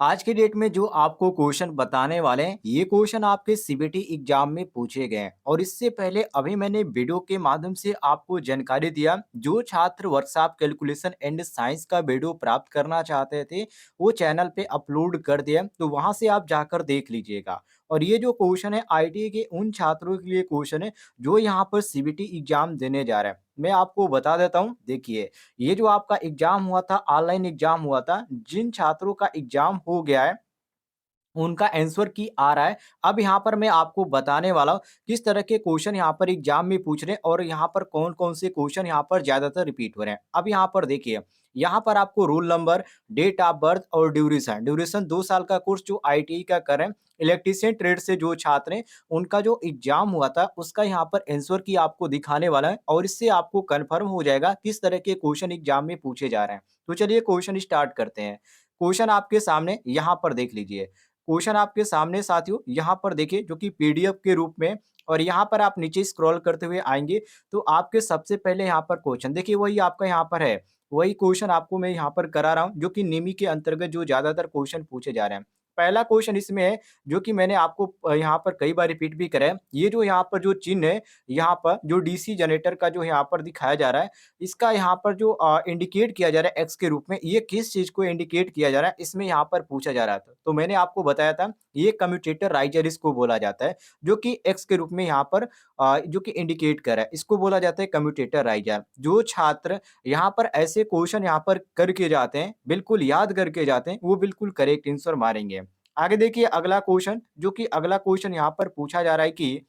आज के डेट में जो आपको क्वेश्चन बताने वाले हैं, ये क्वेश्चन आपके सीबीटी एग्जाम में पूछे गए हैं और इससे पहले अभी मैंने वीडियो के माध्यम से आपको जानकारी दिया। जो छात्र वर्कशॉप कैलकुलेशन एंड साइंस का वीडियो प्राप्त करना चाहते थे, वो चैनल पे अपलोड कर दिया, तो वहां से आप जाकर देख लीजिएगा। और ये जो क्वेश्चन है आईटी के उन छात्रों के लिए क्वेश्चन है जो यहाँ पर सीबीटी एग्जाम देने जा रहे हैं। मैं आपको बता देता हूँ, देखिए, ये जो आपका एग्जाम हुआ था, ऑनलाइन एग्जाम हुआ था, जिन छात्रों का एग्जाम हो गया है उनका आंसर की आ रहा है। अब यहाँ पर मैं आपको बताने वाला हूँ किस तरह के क्वेश्चन यहाँ पर एग्जाम में पूछ रहे हैं और यहाँ पर कौन-कौन से क्वेश्चन यहाँ पर ज़्यादातर रिपीट हो रहे हैं। अब यहाँ पर देखिए, यहाँ पर आपको roll number, date of birth और ड्यूरेशन, 2 साल का कोर्स जो आईटीआई का कर रहे हैं, इलेक्ट्रीशियन ट्रेड से जो छात्र हैं, उनका जो एग्जाम हुआ था, उसका यहाँ पर आंसर की आपको दिखाने वाला है और इससे आपको कन्फर्म हो जाएगा किस तरह के क्वेश्चन एग्जाम में पूछे जा रहे हैं। तो चलिए क्वेश्चन स्टार्ट करते हैं। क्वेश्चन आपके सामने यहाँ पर देख लीजिए। क्वेश्चन आपके सामने साथियों यहाँ पर देखिए, जो कि पीडीएफ के रूप में, और यहाँ पर आप नीचे स्क्रॉल करते हुए आएंगे तो आपके सबसे पहले यहाँ पर क्वेश्चन देखिए, वही आपका यहाँ पर है, वही क्वेश्चन आपको मैं यहाँ पर करा रहा हूँ जो कि निमी के अंतर्गत जो ज्यादातर क्वेश्चन पूछे जा रहे हैं। पहला क्वेश्चन इसमें है जो कि मैंने आपको यहाँ पर कई बार रिपीट भी करा है। ये जो यहाँ पर जो चिन्ह है, यहाँ पर जो डीसी जनरेटर का जो यहाँ पर दिखाया जा रहा है, इसका यहाँ पर जो इंडिकेट किया जा रहा है एक्स के रूप में, ये किस चीज को इंडिकेट किया जा रहा है, इसमें यहाँ पर पूछा जा रहा था। तो मैंने आपको बताया था, ये कम्यूटेटर राइजर इसको बोला जाता है, जो कि एक्स के रूप में यहाँ पर जो कि इंडिकेट कर रहा है, इसको बोला जाता है कम्यूटेटर राइजर। जो छात्र यहाँ पर ऐसे क्वेश्चन यहाँ पर करके जाते हैं, बिल्कुल याद करके जाते हैं, वो बिल्कुल करेक्ट आंसर मारेंगे। आगे देखिए अगला क्वेश्चन, जो कि अगला क्वेश्चन यहाँ पर पूछा जा रहा है कि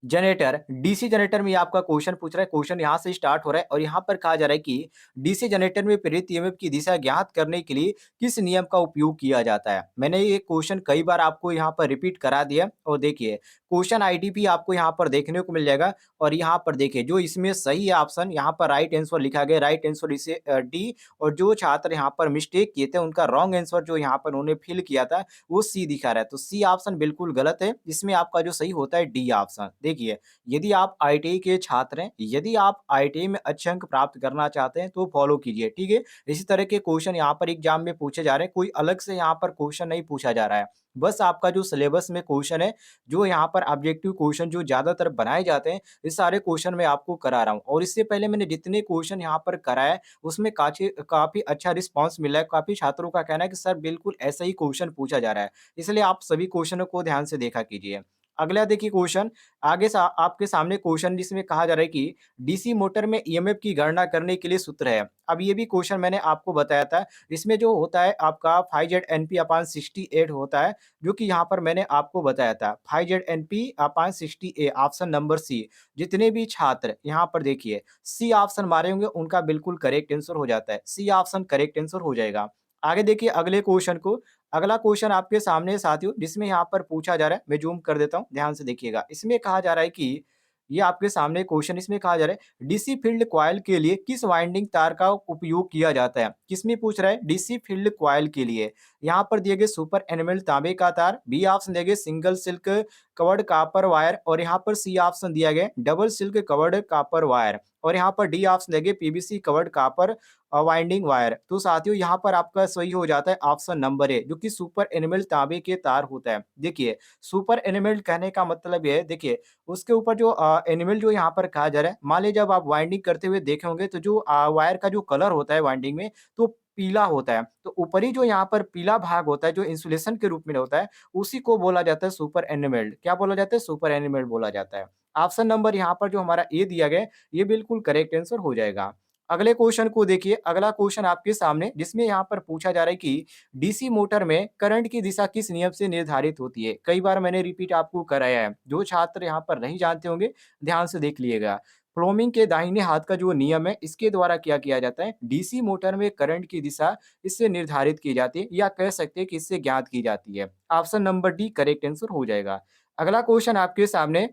जनरेटर, डीसी जनरेटर में ये आपका क्वेश्चन पूछ रहा है। क्वेश्चन यहाँ से स्टार्ट हो रहा है और यहाँ पर कहा जा रहा है कि डीसी जनरेटर में प्रेरित ईएमएफ की दिशा ज्ञात करने के लिए किस नियम का उपयोग किया जाता है। मैंने ये क्वेश्चन कई बार आपको यहाँ पर रिपीट करा दिया और देखिए क्वेश्चन आईडी भी आपको यहाँ पर देखने को मिल जाएगा। और यहाँ पर देखिए जो इसमें सही है ऑप्शन, यहाँ पर राइट आंसर लिखा गया, राइट आंसर इसे डी। और जो छात्र यहाँ पर मिस्टेक किए थे, उनका रॉन्ग आंसर जो यहाँ पर उन्होंने फिल किया था, वो सी दिखा रहा है। तो सी ऑप्शन बिल्कुल गलत है, इसमें आपका जो सही होता है डी ऑप्शन। देखिए, यदि आप आईटीआई के छात्र हैं, यदि आप आईटीआई में अच्छे अंक प्राप्त करना चाहते हैं तो फॉलो कीजिए, ठीक है। इसी तरह के क्वेश्चन यहाँ पर एग्जाम में पूछे जा रहे हैं, कोई अलग से यहाँ पर क्वेश्चन नहीं पूछा जा रहा है। बस आपका जो सिलेबस में क्वेश्चन है, जो यहाँ पर ऑब्जेक्टिव क्वेश्चन जो ज्यादातर बनाए जाते हैं, इस सारे क्वेश्चन मैं आपको करा रहा हूँ। और इससे पहले मैंने जितने क्वेश्चन यहाँ पर कराया है, उसमें काफी काफी अच्छा रिस्पॉन्स मिला है। काफी छात्रों का कहना है कि सर बिल्कुल ऐसा ही क्वेश्चन पूछा जा रहा है, इसलिए आप सभी क्वेश्चनों को ध्यान से देखा कीजिए। अगला देखिए क्वेश्चन, आगे आपके सामने क्वेश्चन जिसमें कहा जा रहा है कि डीसी मोटर में ईएमएफ की गणना करने के लिए सूत्र है। अब ये भी क्वेश्चन मैंने आपको बताया था, इसमें जो होता है आपका 5 ZNP अपान 68 होता है, जो कि यहाँ पर मैंने आपको बताया था 5 ZNP अपान 68, ऑप्शन नंबर सी। जितने भी छात्र यहाँ पर देखिए सी ऑप्शन मारे होंगे, उनका बिल्कुल करेक्ट आंसर हो जाता है, सी ऑप्शन करेक्ट आंसर हो जाएगा। आगे देखिए अगले क्वेश्चन को, अगला क्वेश्चन आपके सामने है साथियों, जिसमें यहाँ पर पूछा जा रहा है, मैं जूम कर देता हूँ, ध्यान से देखिएगा। इसमें कहा जा रहा है कि ये आपके सामने क्वेश्चन, इसमें कहा जा रहा है डीसी फील्ड कॉइल के लिए किस वाइंडिंग तार का उपयोग किया जाता है। किसमें पूछ रहा है, डीसी फील्ड कॉइल के लिए। यहाँ पर दिए गए सुपर एनिमल तांबे का तार, बी ऑप्शन दिए गए single silk covered copper wire, और यहाँ पर सी ऑप्शन दिया गया double silk covered copper wire, और यहाँ पर डी ऑप्शन दिए गए PVC covered copper winding wire. तो साथियों यहाँ पर आपका सही हो जाता है ऑप्शन नंबर ए, जो कि सुपर एनिमल तांबे के तार होता है। देखिए सुपर एनिमल कहने का मतलब ये है, देखिए उसके ऊपर जो एनिमल जो यहाँ पर कहा जा रहा है, मान लीजिए जब आप वाइंडिंग करते हुए देखे होंगे तो जो वायर का जो कलर होता है वाइंडिंग में, तो पीला होता है। तो ऊपरी जो यहाँ पर पीला भाग होता है, जो इंसुलेशन के रूप में होता है, उसी को बोला जाता है सुपर एनिमल्ड। क्या बोला जाता है, सुपर एनिमल्ड बोला जाता है। ऑप्शन नंबर यहाँ पर जो हमारा ए दिया गया है, ये बिल्कुल करेक्ट आंसर हो जाएगा। अगले क्वेश्चन को देखिए, अगला क्वेश्चन आपके सामने, जिसमें यहाँ पर पूछा जा रहा है कि डीसी मोटर में करंट की दिशा किस नियम से निर्धारित होती है। कई बार मैंने रिपीट आपको कराया है, जो छात्र यहाँ पर नहीं जानते होंगे ध्यान से देख लीजिएगा। फ्लोमिंग के दाहिने हाथ का जो नियम है, इसके द्वारा क्या किया जाता है, डीसी मोटर में करंट की दिशा इससे निर्धारित की जाती है, या कह सकते हैं कि इससे ज्ञात की जाती है। Option number D correct answer हो जाएगा। अगला क्वेश्चन आपके सामने,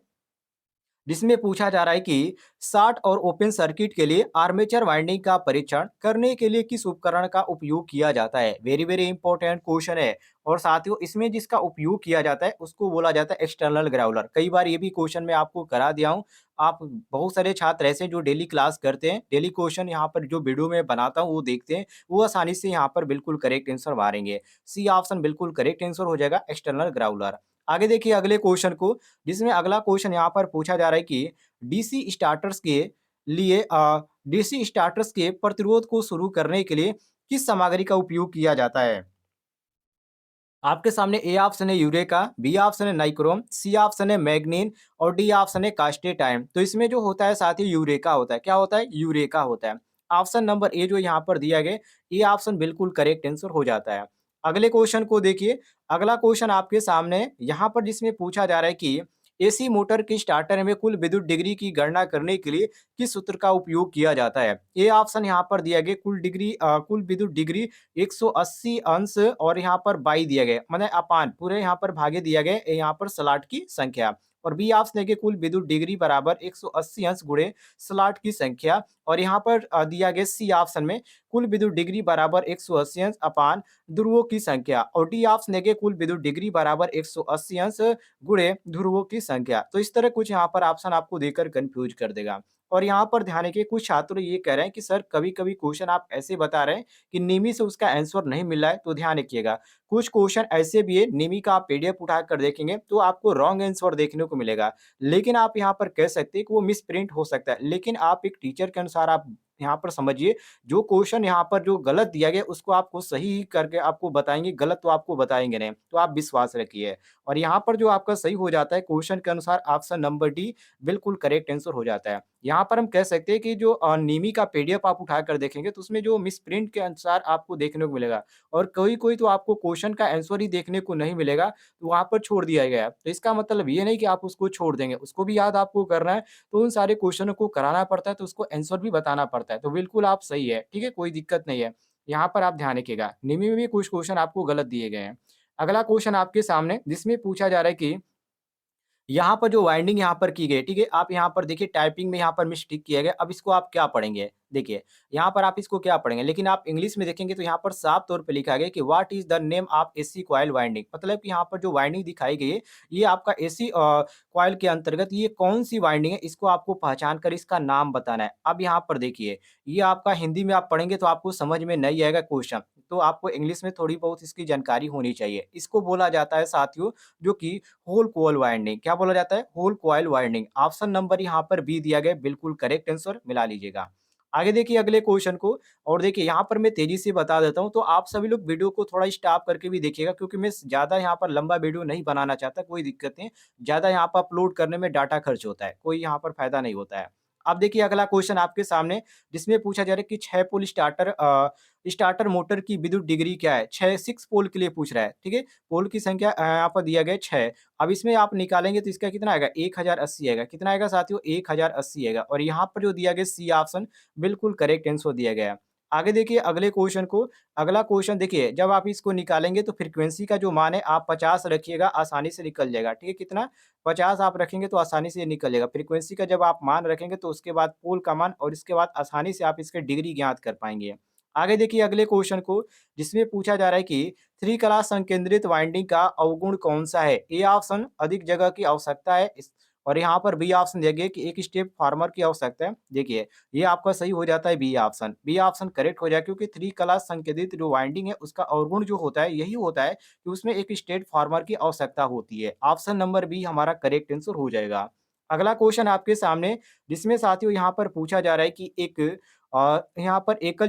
जिसमें पूछा जा रहा है कि शॉर्ट और ओपन सर्किट के लिए आर्मेचर वाइंडिंग का परीक्षण करने के लिए किस उपकरण का उपयोग किया जाता है। वेरी वेरी इंपॉर्टेंट क्वेश्चन है। और साथियों इसमें जिसका उपयोग किया जाता है उसको बोला जाता है एक्सटर्नल ग्राउलर। कई बार ये भी क्वेश्चन मैं आपको करा दिया हूँ। आप बहुत सारे छात्र ऐसे हैं जो डेली क्लास करते हैं, डेली क्वेश्चन यहाँ पर जो वीडियो में बनाता हूँ वो देखते हैं, वो आसानी से यहाँ पर बिल्कुल करेक्ट आंसर मारेंगे। सी ऑप्शन बिल्कुल करेक्ट आंसर हो जाएगा, एक्सटर्नल ग्राउलर। आगे देखिए अगले क्वेश्चन को, जिसमें अगला क्वेश्चन यहाँ पर पूछा जा रहा है कि डीसी स्टार्टर्स के लिए डीसी स्टार्टर्स के प्रतिरोध को शुरू करने के लिए किस सामग्री का उपयोग किया जाता है? आपके सामने ए ऑप्शन है यूरेका, बी ऑप्शन है नाइक्रोम, सी ऑप्शन है मैग्नीन और डी ऑप्शन है कास्टेटाइम। तो इसमें जो होता है साथी यूरेका होता है। क्या होता है? यूरेका होता है। ऑप्शन नंबर ए जो यहाँ पर दिया गया, ये ऑप्शन बिल्कुल करेक्ट आंसर हो जाता है। अगले क्वेश्चन को देखिए, अगला क्वेश्चन आपके सामने यहाँ पर जिसमें पूछा जा रहा है कि एसी मोटर के स्टार्टर में कुल विद्युत डिग्री की गणना करने के लिए किस सूत्र का उपयोग किया जाता है? ए ऑप्शन यहाँ पर दिया गया कुल विद्युत डिग्री 180 अंश और यहाँ पर बाई दिया गया मतलब अपान पूरे यहाँ पर भागे दिया गया यहाँ पर स्लॉट की संख्या। और बी ऑप्शन है कि कुल विद्युत डिग्री बराबर 180 अंश गुणे स्लॉट की संख्या। और यहाँ पर दिया गया सी ऑप्शन में कुल विद्युत डिग्री बराबर 180 अंश अपान ध्रुवों की संख्या। और डी ऑप्शन है कि कुल विद्युत डिग्री बराबर 180 अंश गुणे ध्रुवों की संख्या। तो इस तरह कुछ यहाँ पर ऑप्शन आपको देकर कंफ्यूज कर देगा। और यहाँ पर ध्यान रखिए कुछ छात्र ये कह रहे हैं कि सर कभी-कभी क्वेश्चन आप ऐसे बता रहे हैं कि निमी से उसका आंसर नहीं मिल रहा है, तो ध्यान रखिएगा। कुछ क्वेश्चन ऐसे भी है निमी का आप पीडीएफ उठाकर देखेंगे तो आपको रॉन्ग आंसर देखने को मिलेगा। लेकिन आप यहाँ पर कह सकते हैं कि वो मिसप्रिंट हो सकता है। लेकिन आप एक टीचर के अनुसार आप यहाँ पर समझिए, जो क्वेश्चन यहाँ पर जो गलत दिया गया उसको आपको सही ही करके आपको बताएँगे, गलत तो आपको बताएँगे नहीं। तो आप विश्वास रखिए। और यहाँ पर जो आपका सही हो जाता है क्वेश्चन के अनुसार ऑप्शन नंबर डी बिल्कुल करेक्ट आंसर हो जाता है। यहाँ पर हम कह सकते हैं कि जो निमी का पीडीएफ आप उठाकर देखेंगे तो उसमें जो मिसप्रिंट के अनुसार आपको देखने को मिलेगा। और कोई-कोई तो आपको क्वेश्चन का आंसर ही देखने को नहीं मिलेगा, तो वहाँ पर छोड़ दिया गया है। तो इसका मतलब ये नहीं कि आप उसको छोड़ देंगे, उसको भी याद आपको करना है, तो उन सारे क्वेश्चनों को कराना पड़ता है, तो उसको आंसर भी बताना पड़ता है। तो बिल्कुल आप सही है, ठीक है? कोई दिक्कत नहीं है। यहाँ पर आप ध्यान रखिएगा, निमी में भी कुछ क्वेश्चन आपको गलत दिए गए हैं। अगला क्वेश्चन आपके सामने जिसमें पूछा जा रहा है कि यहाँ पर जो वाइंडिंग यहाँ पर की गई है, ठीक है? आप यहाँ पर देखिए टाइपिंग में यहाँ पर मिस्टेक किया गया। अब इसको आप क्या पढ़ेंगे? देखिए, यहाँ पर आप इसको क्या पढ़ेंगे? लेकिन आप इंग्लिश में देखेंगे तो यहाँ पर साफ तौर पे लिखा गया है कि what is the name of AC coil winding. मतलब कि यहाँ पर जो वाइंडिंग दिखाई गई है, ये आपका एसी कॉइल के अंतर्गत ये कौन-सी वाइंडिंग है, इसको आपको पहचान कर इसका नाम बताना है। अब यहाँ पर देखिए, ये आपका हिंदी में आप पढ़ेंगे तो आपको समझ में नहीं आएगा क्वेश्चन, तो आपको इंग्लिश में थोड़ी बहुत इसकी जानकारी होनी चाहिए। इसको बोला जाता है साथियों जो कि होल कॉइल वाइंडिंग। क्या बोला जाता है? Whole coil winding. Option number यहाँ पर बी दिया गया है, बिल्कुल करेक्ट आंसर मिला लीजिएगा। आगे देखिए अगले क्वेश्चन को। और देखिए यहाँ पर मैं तेज़ी से बता देता हूँ, तो आप सभी लोग वीडियो को थोड़ा स्टॉप करके भी देखिएगा क्योंकि मैं ज़्यादा यहाँ पर लंबा वीडियो नहीं बनाना चाहता, कोई दिक्कत नहीं। ज़्यादा यहाँ पर अपलोड करने में डाटा खर्च होता है, कोई यहाँ पर फ़ायदा नहीं होता है। अब देखिए अगला क्वेश्चन आपके सामने जिसमें पूछा जा रहा है कि 6 पोल स्टार्टर मोटर की विद्युत डिग्री क्या है? 6 पोल के लिए पूछ रहा है, ठीक है? पोल की संख्या यहाँ पर दिया गया है 6। अब इसमें आप निकालेंगे तो इसका कितना आएगा? 1080 आएगा। कितना आएगा साथियों? 1080 आएगा। और यहाँ पर जो दिया गया सी ऑप्शन बिल्कुल करेक्ट आंसर दिया गया है। आगे देखिए अगले क्वेश्चन को। अगला क्वेश्चन देखिए जब आप इसको निकालेंगे तो फ्रीक्वेंसी का जो मान है आप 50 रखिएगा, आसानी से निकल जाएगा, ठीक है? कितना? 50 आप रखेंगे तो आसानी से ये निकल जाएगा। फ्रीक्वेंसी का जब आप मान रखेंगे तो उसके बाद पोल का मान और इसके बाद आसानी से आप इसके डिग्री ज्ञात कर पाएँगे। आगे देखिए अगले क्वेश्चन को जिसमें पूछा जा रहा है कि 3 क्लास संकेंद्रित वाइंडिंग का अवगुण कौन-सा है? ए ऑप्शन अधिक जगह की आवश्यकता है इस और यहाँ पर बी ऑप्शन दिया गया है कि एक स्टेप फार्मर की आवश्यकता है। देखिए, ये आपका सही हो जाता है B option. B option correct हो जाएगा क्योंकि 3 क्लास संकेंद्रित जो वाइंडिंग है उसका अवगुण जो होता है यही होता है कि उसमें एक स्टेट फार्मर की आवश्यकता होती है। ऑप्शन नंबर बी हमारा करेक्ट आंसर हो जाएगा। अगला क्वेश्चन आपके सामने जिसमें साथियों यहाँ पर पूछा जा रहा है कि एक यहाँ पर एकल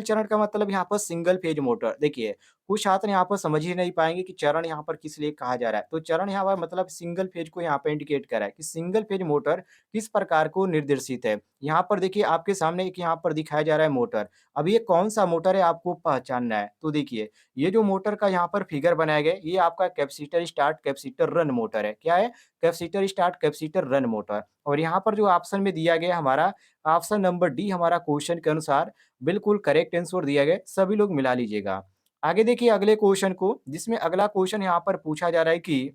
चरण का मतलब यहाँ पर सिंगल फेज मोटर। देखिए, कुछ छात्र यहाँ पर समझ ही नहीं पाएँगे कि चरण यहाँ पर किस लिए कहा जा रहा है। तो चरण यहाँ पर मतलब सिंगल फेज को यहाँ पे इंडिकेट कर रहा है कि सिंगल फेज मोटर किस प्रकार को निर्देशित है। यहाँ पर देखिए आपके सामने एक यहाँ पर दिखाया जा रहा है मोटर। अब ये कौन-सा मोटर है आपको पहचानना है। तो देखिए, ये जो मोटर का यहाँ पर फिगर बनाया गया है, ये आपका capacitor start capacitor run motor है। क्या है? Capacitor start capacitor run motor. और यहाँ पर जो ऑप्शन में दिया गया है हमारा ऑप्शन नंबर डी हमारा क्वेश्चन के अनुसार बिल्कुल करेक्ट आंसर दिया गया है, सभी लोग मिला लीजिएगा। आगे देखिए अगले क्वेश्चन को, जिसमें अगला क्वेश्चन यहाँ पर पूछा जा रहा है कि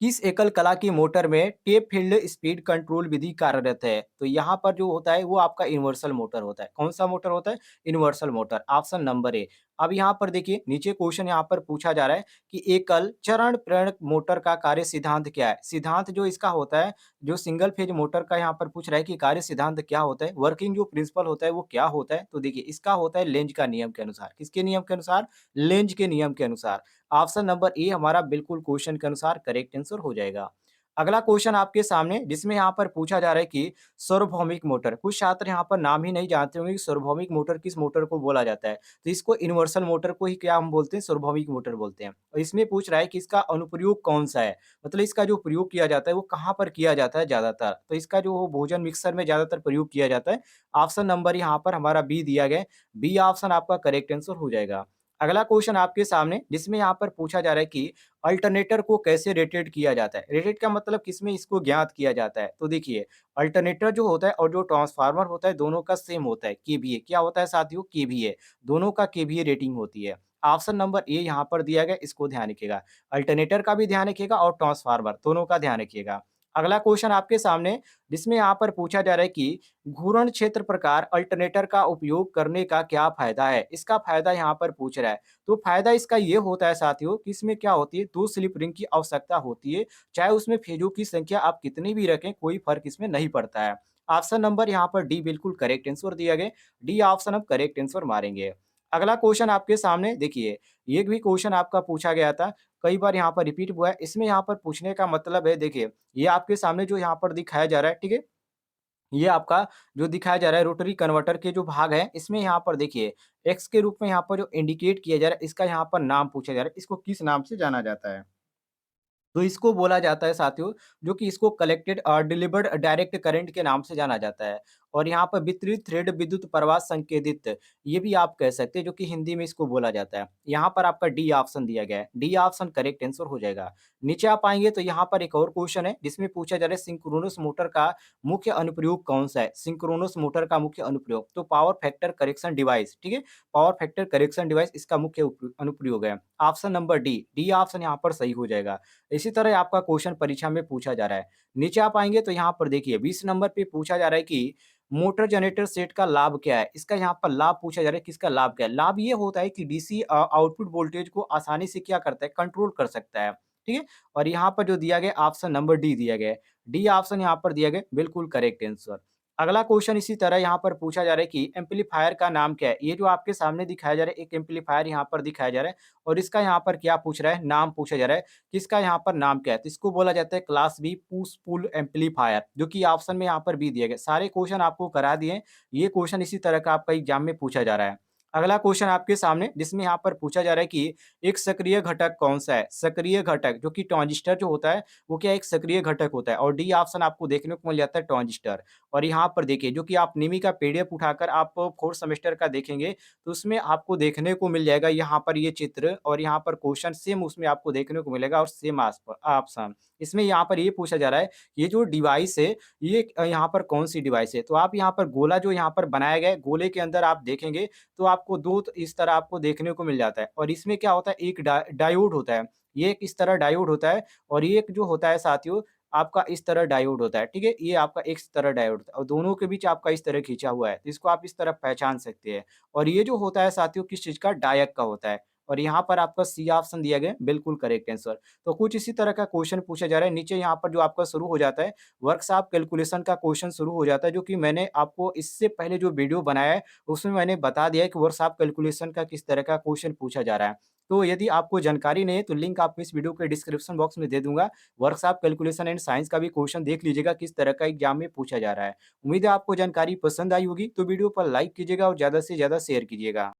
किस एकल कला की मोटर में टेप फील्ड स्पीड कंट्रोल विधि कार्यरत है? तो यहाँ पर जो होता है वो आपका यूनिवर्सल मोटर होता है। कौन-सा मोटर होता है? Universal motor, option number A. अब यहाँ पर देखिए नीचे क्वेश्चन यहाँ पर पूछा जा रहा है कि एकल चरण प्रेरण मोटर का कार्य सिद्धांत क्या है? सिद्धांत जो इसका होता है, जो सिंगल फेज मोटर का यहाँ पर पूछ रहा है कि कार्य सिद्धांत क्या होता है? वर्किंग जो प्रिंसिपल होता है वो क्या होता है? तो देखिए इसका होता है लेंज का नियम के अनुसार। किसके नियम के अनुसार? लेंज के नियम के अनुसार। ऑप्शन नंबर ए हमारा बिल्कुल क्वेश्चन के अनुसार करेक्ट आंसर हो जाएगा। अगला क्वेश्चन आपके सामने जिसमें यहाँ पर पूछा जा रहा है कि सार्वभौमिक मोटर, कुछ छात्र यहाँ पर नाम ही नहीं जानते होंगे कि सार्वभौमिक मोटर किस मोटर को बोला जाता है। तो इसको यूनिवर्सल मोटर को ही क्या हम बोलते हैं? सार्वभौमिक मोटर बोलते हैं। और इसमें पूछ रहा है कि इसका अनुप्रयोग कौन-सा है? मतलब इसका जो प्रयोग किया जाता है वो कहाँ पर किया जाता है ज़्यादातर? तो इसका जो भोजन मिक्सर में ज़्यादातर प्रयोग किया जाता है। ऑप्शन नंबर यहाँ पर हमारा बी दिया गया है। बी ऑप्शन आपका करेक्ट आंसर हो जाएगा। अगला क्वेश्चन आपके सामने जिसमें यहाँ पर पूछा जा रहा है कि अल्टरनेटर को कैसे रेटेड किया जाता है? रेटेड का मतलब किसमें इसको ज्ञात किया जाता है? तो देखिए अल्टरनेटर जो होता है और जो ट्रांसफार्मर होता है दोनों का सेम होता है केवीए। क्या होता है साथियों? केवीए। दोनों का केवीए रेटिंग होती है। ऑप्शन नंबर ए यहाँ पर दिया गया इसको ध्यान रखिएगा। अल्टरनेटर का भी ध्यान रखिएगा और ट्रांसफार्मर दोनों का ध्यान रखिएगा। अगला क्वेश्चन आपके सामने जिसमें यहाँ पर पूछा जा रहा है कि घूर्णन क्षेत्र प्रकार अल्टरनेटर का उपयोग करने का क्या फायदा है? इसका फायदा यहाँ पर पूछ रहा है। तो फायदा इसका ये होता है साथियों कि इसमें क्या होती है 2 स्लिप रिंग की आवश्यकता होती है। चाहे उसमें फेजों की संख्या आप कितनी भी रखें, कोई फ़र्क इसमें नहीं पड़ता है। ऑप्शन नंबर यहाँ पर डी बिल्कुल करेक्ट आंसर दिया गया। डी ऑप्शन हम करेक्ट आंसर मारेंगे। अगला क्वेश्चन आपके सामने देखिए, ये भी क्वेश्चन आपका पूछा गया था, कई बार यहाँ पर रिपीट हुआ है। इसमें यहाँ पर पूछने का मतलब है देखिए, ये आपके सामने जो यहाँ पर दिखाया जा रहा है, ठीक है? ये आपका जो दिखाया जा रहा है रोटरी कन्वर्टर के जो भाग हैं, इसमें यहाँ पर देखिए एक्स के रूप में यहाँ पर जो इंडिकेट किया जा रहा है, इसका यहाँ पर नाम पूछा जा रहा है। इसको किस नाम से जाना जाता है? तो इसको बोला जाता है साथियों, जो कि इसको कलेक्टेड डिलिवर्ड डायरेक्ट करंट के नाम से जाना जाता है। और यहाँ पर वितरित थ्रेड विद्युत प्रवाह संकेदित, ये भी आप कह सकते हैं, जो कि हिंदी में इसको बोला जाता है। यहाँ पर आपका डी ऑप्शन दिया गया है। डी ऑप्शन करेक्ट आंसर हो जाएगा। नीचे आप आएँगे तो यहाँ पर एक और क्वेश्चन है, जिसमें पूछा जा रहा है सिंक्रोनस मोटर का मुख्य अनुप्रयोग कौन-सा है? सिंक्रोनस मोटर का मुख्य अनुप्रयोग, तो पावर फैक्टर करेक्शन डिवाइस, ठीक है? पावर फैक्टर करेक्शन डिवाइस इसका मुख्य अनुप्रयोग है। Option number D, D option यहाँ पर सही हो जाएगा। इसी तरह आपका क्वेश्चन परीक्षा में पूछा जा रहा है। नीचे आप आएँगे तो यहाँ पर देखिए 20 नंबर पे पूछा जा रहा है कि मोटर जनरेटर सेट का लाभ क्या है? इसका यहाँ पर लाभ पूछा जा रहा है कि इसका लाभ क्या है? लाभ ये होता है कि डीसी आउटपुट वोल्टेज को आसानी से क्या करता है कंट्रोल कर सकता है, ठीक है? और यहाँ पर जो दिया गया ऑप्शन नंबर डी दिया गया है। डी ऑप्शन यहाँ पर दिया गया बिल्कुल करेक्ट आंसर। अगला क्वेश्चन इसी तरह यहाँ पर पूछा जा रहा है कि एम्पलीफायर का नाम क्या है? ये जो आपके सामने दिखाया जा रहा है एक एम्पलीफायर यहाँ पर दिखाया जा रहा है और इसका यहाँ पर क्या पूछ रहा है? नाम पूछा जा रहा है। किसका यहाँ पर नाम क्या है? तो इसको बोला जाता है class B push pull amplifier, जो कि ऑप्शन में यहाँ पर बी दिया गया। सारे क्वेश्चन आपको करा दिए हैं। ये क्वेश्चन इसी तरह का आपका एग्जाम में पूछा जा रहा है। अगला क्वेश्चन आपके सामने जिसमें यहाँ पर पूछा जा रहा है कि एक सक्रिय घटक कौन-सा है? सक्रिय घटक जो कि ट्रांजिस्टर जो होता है, वो क्या एक सक्रिय घटक होता है और डी ऑप्शन आपको देखने को मिल जाता है ट्रांजिस्टर। और यहाँ पर देखिए जो कि आप निमी का पीडीएफ उठाकर आप 4th सेमेस्टर का देखेंगे, तो उसमें आपको देखने को मिल जाएगा यहाँ पर ये चित्र और यहाँ पर क्वेश्चन सेम उसमें आपको देखने को मिलेगा और सेम ऑप्शन। इसमें यहाँ पर ये पूछा जा रहा है, ये जो डिवाइस है, ये यहाँ पर कौन-सी डिवाइस है? तो आप यहाँ पर गोला जो यहाँ पर बनाया गया है, गोले के अंदर आप देखेंगे, तो आपको 2 इस तरह आपको देखने को मिल जाता है और इसमें क्या होता है, एक डायोड होता है। ये एक इस तरह डायोड होता है और ये एक जो होता है साथियों, आपका इस तरह डायोड होता है, ठीक है? ये आपका इस तरह डायोड होता है और दोनों के बीच आपका इस तरह खींचा हुआ है, तो इसको आप इस तरह पहचान सकते हैं। और ये जो होता है साथियों किस चीज़ का? डायक का होता है और यहाँ पर आपका सी ऑप्शन दिया गया है, बिल्कुल करेक्ट आंसर। तो कुछ इसी तरह का क्वेश्चन पूछा जा रहा है, नीचे यहाँ पर जो आपका शुरू हो जाता है, वर्कशॉप कैलकुलेशन का क्वेश्चन शुरू हो जाता है, जो कि मैंने आपको इससे पहले जो वीडियो बनाया है, उसमें मैंने बता दिया है कि वर्कशॉप कैलकुलेशन का किस तरह का क्वेश्चन पूछा जा रहा है। तो यदि आपको जानकारी नहीं है, तो लिंक आपको इस वीडियो के डिस्क्रिप्शन बॉक्स में दे दूँगा। वर्कशॉप कैलकुलेशन एंड साइंस का भी क्वेश्चन देख लीजिएगा किस तरह का एग्जाम में पूछा जा रहा है। उम्मीद है आपको जानकारी पसंद आई होगी, तो वीडियो पर लाइक कीजिएगा और ज़्यादा से ज़्यादा शेयर कीजिएगा।